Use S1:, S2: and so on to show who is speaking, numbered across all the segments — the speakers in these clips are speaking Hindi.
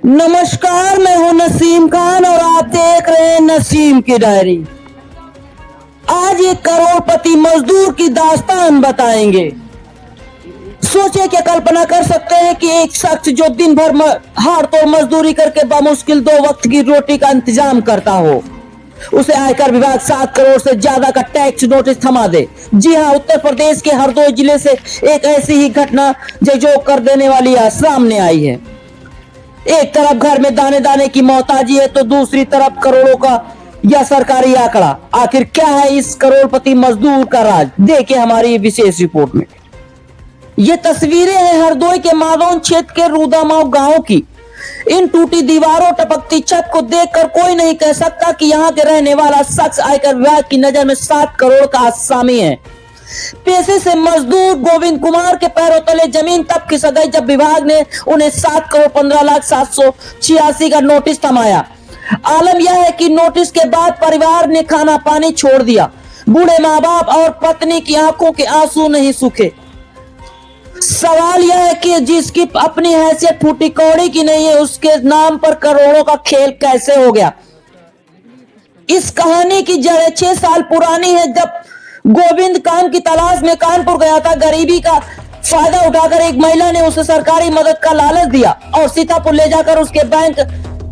S1: नमस्कार, मैं हूं नसीम खान और आप देख रहे हैं नसीम की डायरी। आज एक करोड़पति मजदूर की दास्तान बताएंगे। सोचे क्या कल्पना कर सकते हैं कि एक शख्स जो दिन भर हाड़ तोड़ मजदूरी करके बामुश्किल 2 वक्त की रोटी का इंतजाम करता हो, उसे आयकर विभाग 7 करोड़ से ज्यादा का टैक्स नोटिस थमा दे। जी हाँ, उत्तर प्रदेश के हरदोई जिले से एक ऐसी ही घटना झकझोर कर देने वाली सामने आई है। एक तरफ घर में दाने दाने की मोहताजी है तो दूसरी तरफ करोड़ों का यह सरकारी आंकड़ा। आखिर क्या है इस करोड़पति मजदूर का राज? देखिए हमारी विशेष रिपोर्ट में। ये तस्वीरें हैं हरदोई के मादौन क्षेत्र के रूदामाव गांव की। इन टूटी दीवारों, टपकती छत को देखकर कोई नहीं कह सकता कि यहाँ के रहने वाला शख्स आयकर विभाग की नजर में 7 करोड़ का आसामी है। पेशे से मजदूर गोविंद कुमार के पैरों तले जमीन तब खिसक गई जब विभाग ने उन्हें 7 करोड़ 15,786 का नोटिस थमाया। आलम यह है कि नोटिस के बाद परिवार ने खाना पानी छोड़ दिया। बूढ़े माँ बाप और पत्नी की आंखों के आंसू नहीं सूखे। सवाल यह है कि जिसकी अपनी हैसियत फूटी कौड़ी की नहीं है, उसके नाम पर करोड़ों का खेल कैसे हो गया? इस कहानी की जड़ 6 साल पुरानी है, जब गोविंद काम की तलाश में कानपुर गया था। गरीबी का फायदा उठाकर एक महिला ने उसे सरकारी मदद का लालच दिया और सीतापुर ले जाकर उसके बैंक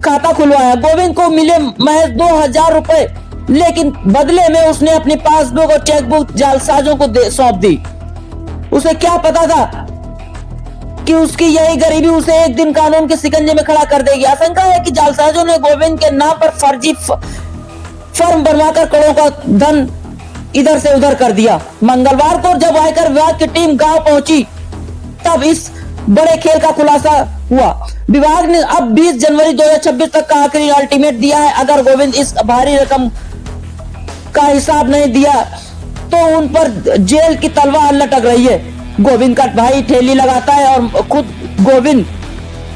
S1: खाता खुलवाया। गोविंद को मिले महज 2,000 रुपए, लेकिन बदले में उसने अपनी पासबुक और चेकबुक जालसाजों को सौंप दी। उसे क्या पता था कि उसकी यही गरीबी उसे एक दिन कानून के शिकंजे में खड़ा कर देगी। आशंका है कि जालसाजों ने गोविंद के नाम पर फर्जी फर्म बनवाकर करोड़ों का धन इधर से उधर कर दिया। मंगलवार को जब आयकर विभाग की टीम गांव पहुंची, तब इस बड़े खेल का खुलासा हुआ। विभाग ने अब 20 जनवरी 2026 तक का आखिरी अल्टीमेट दिया है। अगर गोविंद इस भारी रकम का हिसाब नहीं दिया तो उन पर जेल की तलवार लटक रही है। गोविंद का भाई ठेली लगाता है और खुद गोविंद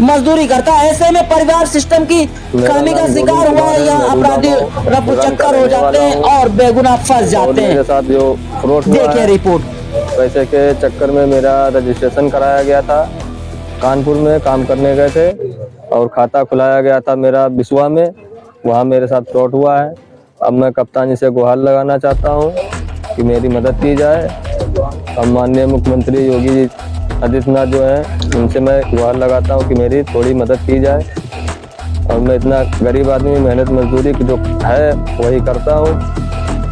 S1: मजदूरी करता है। ऐसे में परिवार सिस्टम की खामी का शिकार हुआ है। यहाँ अपराधी रफू चक्कर हो जाते हैं और बेगुनाह फंस जाते हैं।
S2: साथ जो फ्रॉड हुआ
S1: देखिए रिपोर्ट।
S2: पैसे के चक्कर में मेरा रजिस्ट्रेशन कराया गया था, कानपुर में काम करने गए थे और खाता खुलाया गया था मेरा बिस्वा में। वहाँ मेरे साथ फ्रॉड हुआ है। अब मैं कप्तान जी से गुहार लगाना चाहता हूँ कि मेरी मदद की जाए। हम माननीय मुख्यमंत्री योगी आदित्यनाथ जो है, उनसे मैं गुहार लगाता हूँ कि मेरी थोड़ी मदद की जाए। और मैं इतना गरीब आदमी, मेहनत मजदूरी जो है वही करता हूँ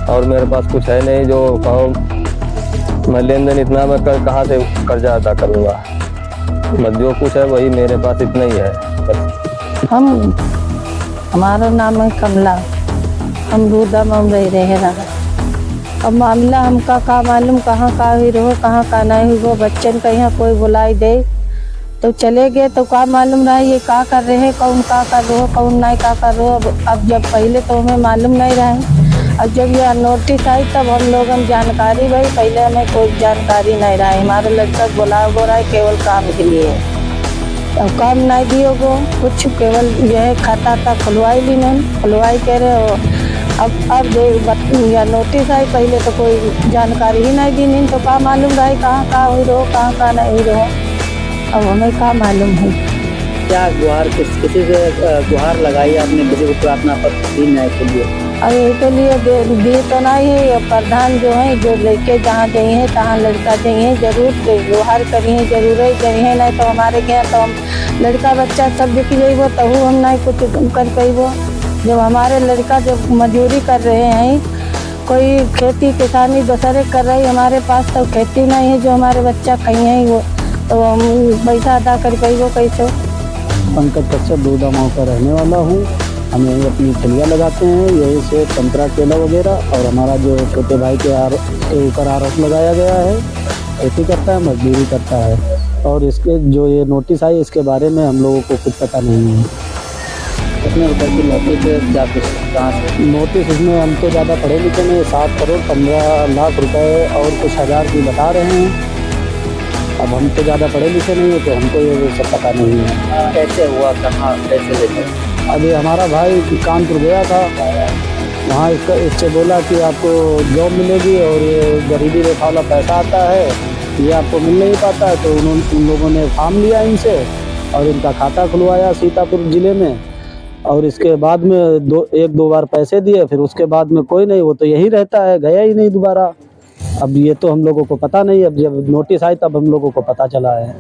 S2: और मेरे पास कुछ है नहीं जो कहो मैं लेन देन इतना मैं कहाँ से कर्जा अदा करूँगा। बस जो कुछ है वही मेरे पास इतना ही है बस।
S3: हमारा नाम है कमला, हम रूदा में रह रहा। अब मामला हमका का मालूम कहाँ का हुई रहो, कहाँ का नहीं हुई। वो बच्चन का यहाँ कोई बुलाई दे तो चले गए तो का मालूम रहा ये का कर रहे हैं, कौन का कर रहे, कौन नहीं का कर रहे। अब जब पहले तो हमें मालूम नहीं रहा, अब जब यह नोटिस आई तब हम लोग जानकारी भाई। पहले हमें कोई जानकारी नहीं रहा। हमारे लड़का बुलाया गो रहा है केवल काम के लिए। अब काम नहीं दियो गो कुछ, केवल यह खाता था खुलवाई ली नहीं, खुलवाई कह रहे हो। अब या नोटिस आई, पहले तो कोई जानकारी ही नहीं दी नहीं तो का मालूम रहा कहाँ का हुई रहो, कहाँ का नहीं हुई रहो। अब हमें का मालूम है।
S4: क्या गुहार किसी से गुहार लगाई आपने, किसी को प्रार्थना पत्र दी न्याय के लिए?
S3: अब इसके लिए दिए तो नहीं है। प्रधान जो है जो लेके जहाँ जाइए तहाँ लड़का जाइए जरूर गुहार करिए, जरूर करिए। नहीं तो हमारे यहाँ तो हम लड़का बच्चा सब दिख जाइए तब हम नहीं कुछ कर पाइबो। जब हमारे लड़का जब मजदूरी कर रहे हैं, कोई खेती किसानी दूसरे कर रही, हमारे पास तो खेती नहीं है जो हमारे बच्चा कहीं है वो तो हम पैसा अदा कर पाइबो कैसे?
S4: पंकज कश्यप दूधामाव का रहने वाला हूँ। हम यहीं अपनी ठेलियाँ लगाते हैं, यहीं से संतरा केला वगैरह। और हमारा जो छोटे भाई के ऊपर आरोप लगाया गया है, ऐसे करता है, मजदूरी करता है। और इसके जो ये नोटिस आई इसके बारे में हम लोगों को कुछ पता नहीं है। कितने रुपये की नोटिस जाते कहाँ से? नोटिस इसमें हम तो ज़्यादा पढ़े लिखे नहीं, 7 करोड़ 15 लाख रुपए और कुछ हज़ार की बता रहे हैं। अब हम तो ज़्यादा पढ़े लिखे नहीं है तो हमको ये सब पता नहीं है।
S5: कैसे हुआ, कहाँ कैसे लेकर?
S4: अभी हमारा भाई कानपुर गया था, वहाँ इससे बोला कि आपको जॉब मिलेगी और ये गरीबी रेखा वाला पैसा आता है ये आपको मिल नहीं पाता है। तो उन लोगों ने फॉर्म लिया इनसे और इनका खाता खुलवाया सीतापुर ज़िले में। और इसके बाद में एक दो बार पैसे दिए, फिर उसके बाद में कोई नहीं, वो तो यही रहता है, गया ही नहीं दोबारा। अब ये तो हम लोगों को पता नहीं, अब जब नोटिस आई तब हम लोगों को पता चला है।